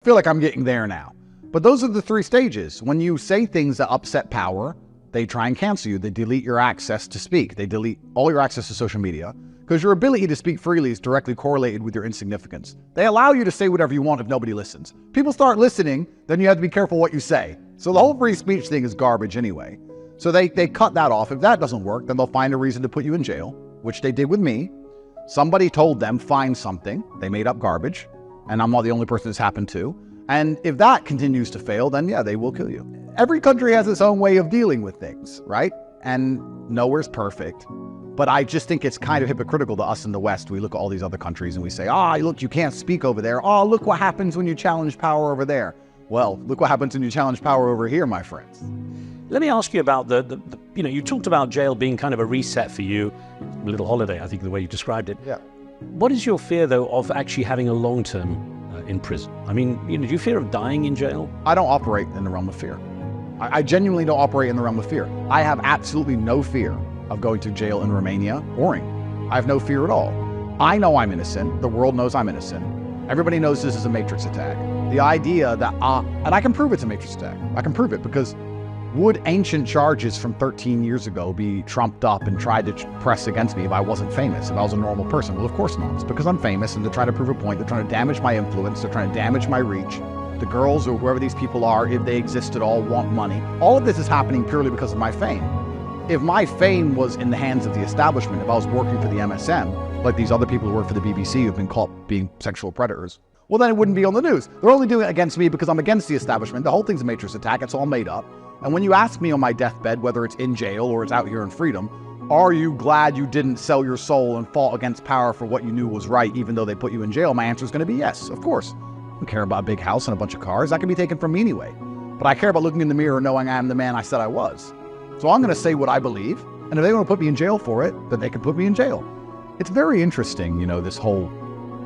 feel like I'm getting there now. But those are the 3 stages. When you say things that upset power, they try and cancel you. They delete your access to speak. They delete all your access to social media because your ability to speak freely is directly correlated with your insignificance. They allow you to say whatever you want if nobody listens. People start listening, then you have to be careful what you say. So the whole free speech thing is garbage anyway. So they cut that off. If that doesn't work, then they'll find a reason to put you in jail, which they did with me. Somebody told them, find something. They made up garbage, and I'm not the only person this happened to. And if that continues to fail, then yeah, they will kill you. Every country has its own way of dealing with things, right? And nowhere's perfect. But I just think it's kind of hypocritical to us in the West. We look at all these other countries and we say, look, you can't speak over there. Oh, look what happens when you challenge power over there. Well, look what happens when you challenge power over here, my friends. Let me ask you about you talked about jail being kind of a reset for you, a little holiday, I think the way you described it. Yeah. What is your fear, though, of actually having a long-term in prison? I mean, do you fear of dying in jail? I don't operate in the realm of fear. I genuinely don't operate in the realm of fear. I have absolutely no fear of going to jail in Romania. Boring. I have no fear at all. I know I'm innocent. The world knows I'm innocent. Everybody knows this is a matrix attack. The idea that, and I can prove it's a matrix attack. I can prove it because would ancient charges from 13 years ago be trumped up and tried to press against me if I wasn't famous, if I was a normal person? Well, of course not. It's because I'm famous and they're trying to prove a point. They're trying to damage my influence. They're trying to damage my reach. The girls or whoever these people are, if they exist at all, want money. All of this is happening purely because of my fame. If my fame was in the hands of the establishment, if I was working for the MSM, like these other people who work for the BBC who've been caught being sexual predators, well, then it wouldn't be on the news. They're only doing it against me because I'm against the establishment. The whole thing's a matrix attack. It's all made up. And when you ask me on my deathbed, whether it's in jail or it's out here in freedom, are you glad you didn't sell your soul and fought against power for what you knew was right, even though they put you in jail? My answer is going to be yes, of course. I don't care about a big house and a bunch of cars. That can be taken from me anyway. But I care about looking in the mirror knowing I'm the man I said I was. So I'm going to say what I believe. And if they want to put me in jail for it, then they can put me in jail. It's very interesting, this whole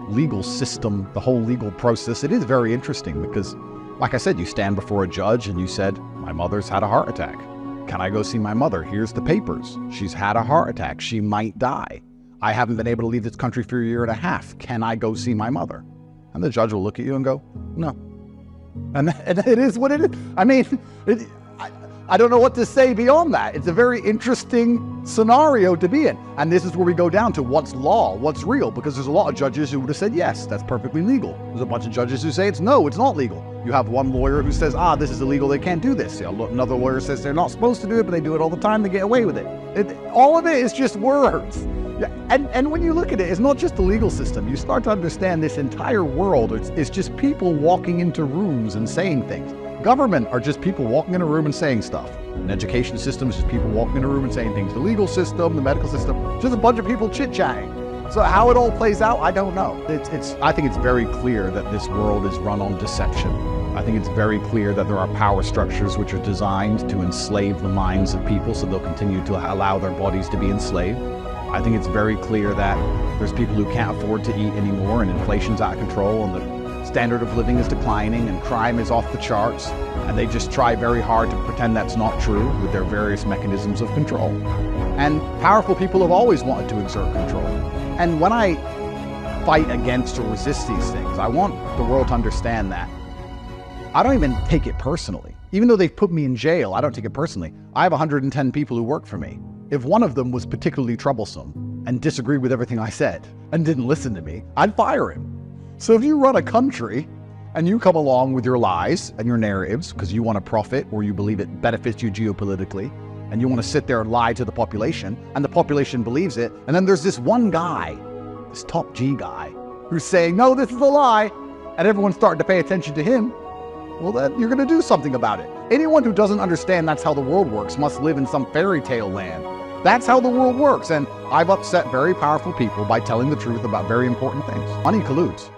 legal system, the whole legal process. It is very interesting because, like I said, you stand before a judge and you said, my mother's had a heart attack. Can I go see my mother? Here's the papers. She's had a heart attack. She might die. I haven't been able to leave this country for a year and a half. Can I go see my mother? And the judge will look at you and go, no. And it is what it is. I mean, I don't know what to say beyond that. It's a very interesting scenario to be in. And this is where we go down to what's law, what's real, because there's a lot of judges who would have said, yes, that's perfectly legal. There's a bunch of judges who say it's not legal. You have one lawyer who says, this is illegal, they can't do this. Another lawyer says they're not supposed to do it, but they do it all the time, they get away with it. All of it is just words. And when you look at it, it's not just the legal system. You start to understand this entire world. It's just people walking into rooms and saying things. Government are just people walking in a room and saying stuff. An education system is just people walking in a room and saying things. The legal system, the medical system, just a bunch of people chit-chatting. So how it all plays out, I don't know. I think it's very clear that this world is run on deception. I think it's very clear that there are power structures which are designed to enslave the minds of people so they'll continue to allow their bodies to be enslaved. I think it's very clear that there's people who can't afford to eat anymore and inflation's out of control and the standard of living is declining and crime is off the charts, and they just try very hard to pretend that's not true with their various mechanisms of control. And powerful people have always wanted to exert control. And when I fight against or resist these things, I want the world to understand that I don't even take it personally. Even though they've put me in jail, I don't take it personally. I have 110 people who work for me. If one of them was particularly troublesome and disagreed with everything I said and didn't listen to me, I'd fire him. So if you run a country and you come along with your lies and your narratives because you want to profit or you believe it benefits you geopolitically, and you want to sit there and lie to the population, and the population believes it, and then there's this one guy, this top G guy, who's saying, no, this is a lie, and everyone's starting to pay attention to him, well, then you're going to do something about it. Anyone who doesn't understand that's how the world works must live in some fairy tale land. That's how the world works, and I've upset very powerful people by telling the truth about very important things. Money colludes.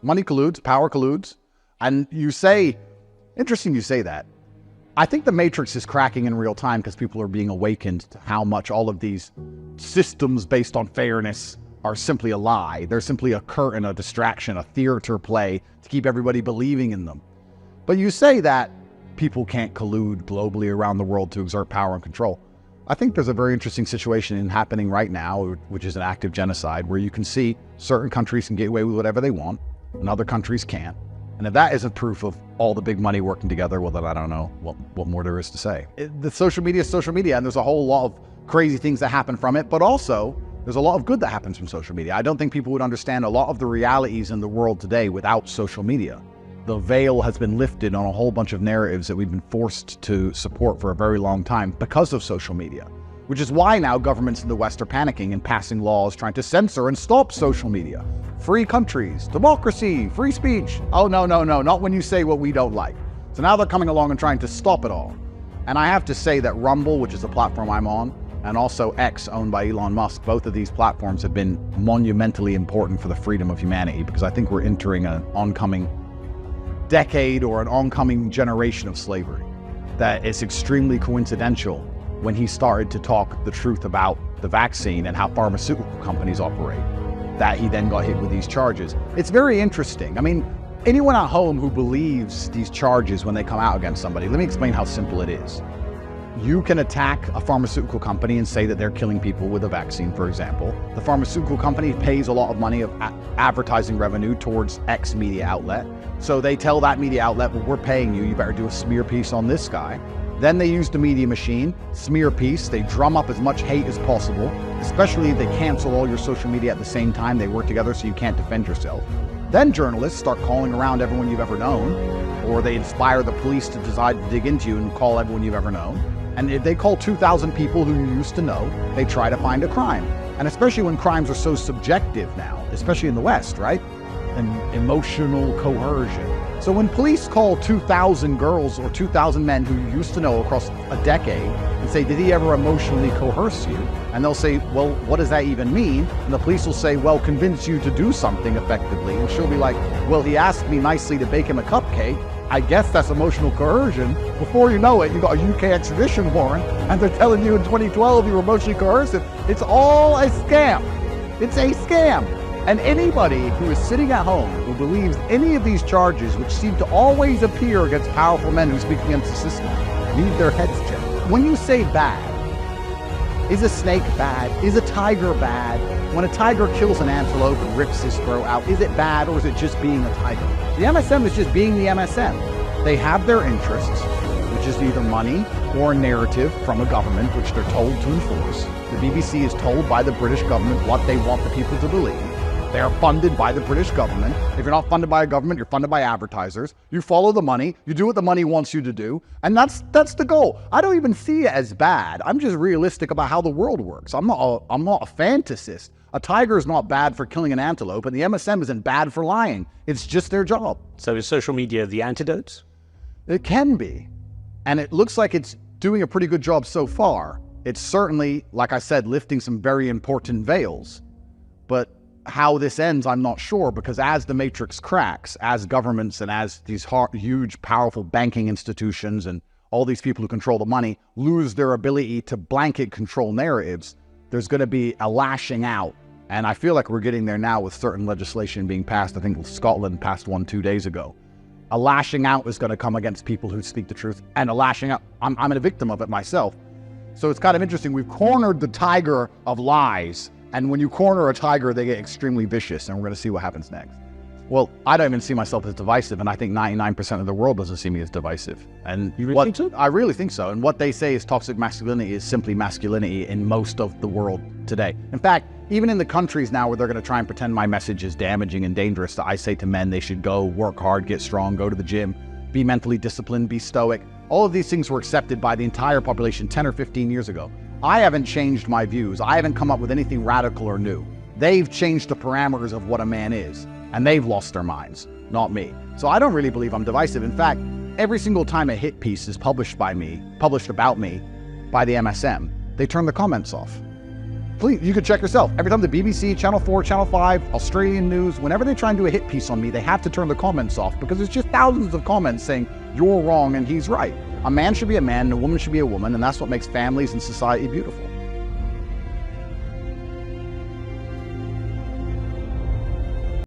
Money colludes, power colludes, and you say, interesting you say that. I think the matrix is cracking in real time because people are being awakened to how much all of these systems based on fairness are simply a lie. They're simply a curtain, a distraction, a theater play to keep everybody believing in them. But you say that people can't collude globally around the world to exert power and control. I think there's a very interesting situation happening right now, which is an active genocide, where you can see certain countries can get away with whatever they want and other countries can't. And if that isn't proof of all the big money working together, well, then I don't know what more there is to say. The social media is social media, and there's a whole lot of crazy things that happen from it, but also there's a lot of good that happens from social media. I don't think people would understand a lot of the realities in the world today without social media. The veil has been lifted on a whole bunch of narratives that we've been forced to support for a very long time because of social media, which is why now governments in the West are panicking and passing laws trying to censor and stop social media. Free countries, democracy, free speech. Oh, no, not when you say what we don't like. So now they're coming along and trying to stop it all. And I have to say that Rumble, which is the platform I'm on, and also X, owned by Elon Musk, both of these platforms have been monumentally important for the freedom of humanity, because I think we're entering an oncoming decade or an oncoming generation of slavery. That it's extremely coincidental when he started to talk the truth about the vaccine and how pharmaceutical companies operate, that he then got hit with these charges. It's very interesting. I mean, anyone at home who believes these charges when they come out against somebody, let me explain how simple it is. You can attack a pharmaceutical company and say that they're killing people with a vaccine, for example. The pharmaceutical company pays a lot of money of advertising revenue towards X media outlet. So they tell that media outlet, well, we're paying you, you better do a smear piece on this guy. Then they use the media machine, smear piece, they drum up as much hate as possible, especially if they cancel all your social media at the same time, they work together so you can't defend yourself. Then journalists start calling around everyone you've ever known, or they inspire the police to decide to dig into you and call everyone you've ever known. And if they call 2,000 people who you used to know, they try to find a crime. And especially when crimes are so subjective now, especially in the West, right? And emotional coercion. So when police call 2,000 girls or 2,000 men who you used to know across a decade and say, did he ever emotionally coerce you? And they'll say, well, what does that even mean? And the police will say, well, convince you to do something effectively. And she'll be like, well, he asked me nicely to bake him a cupcake. I guess that's emotional coercion. Before you know it, you got a UK extradition warrant, and they're telling you in 2012 you were emotionally coercive. It's all a scam. It's a scam. And anybody who is sitting at home who believes any of these charges, which seem to always appear against powerful men who speak against the system, need their heads checked. When you say bad, is a snake bad? Is a tiger bad? When a tiger kills an antelope and rips his throat out, is it bad, or is it just being a tiger? The MSM is just being the MSM. They have their interests, which is either money or a narrative from a government, which they're told to enforce. The BBC is told by the British government what they want the people to believe. They are funded by the British government. If you're not funded by a government, you're funded by advertisers. You follow the money, you do what the money wants you to do, and that's the goal. I don't even see it as bad. I'm just realistic about how the world works. I'm not a fantasist. A tiger is not bad for killing an antelope, and the MSM isn't bad for lying. It's just their job. So is social media the antidote? It can be. And it looks like it's doing a pretty good job so far. It's certainly, like I said, lifting some very important veils. But how this ends, I'm not sure, because as the matrix cracks, as governments and as these huge, powerful banking institutions and all these people who control the money lose their ability to blanket control narratives, there's going to be a lashing out. And I feel like we're getting there now with certain legislation being passed. I think Scotland passed one 2 days ago. A lashing out is going to come against people who speak the truth, and a lashing out. I'm a victim of it myself. So it's kind of interesting. We've cornered the tiger of lies. And when you corner a tiger, they get extremely vicious, and we're going to see what happens next. Well, I don't even see myself as divisive, and I think 99% of the world doesn't see me as divisive. And you really think so? I really think so. And what they say is toxic masculinity is simply masculinity in most of the world today. In fact, even in the countries now where they're going to try and pretend my message is damaging and dangerous, I say to men they should go work hard, get strong, go to the gym, be mentally disciplined, be stoic. All of these things were accepted by the entire population 10 or 15 years ago. I haven't changed my views. I haven't come up with anything radical or new. They've changed the parameters of what a man is, and they've lost their minds, not me. So I don't really believe I'm divisive. In fact, every single time a hit piece is published about me by the MSM, they turn the comments off. Please, you can check yourself. Every time the BBC, Channel 4, Channel 5, Australian news, whenever they try and do a hit piece on me, they have to turn the comments off because there's just thousands of comments saying, you're wrong and he's right. A man should be a man and a woman should be a woman, and that's what makes families and society beautiful.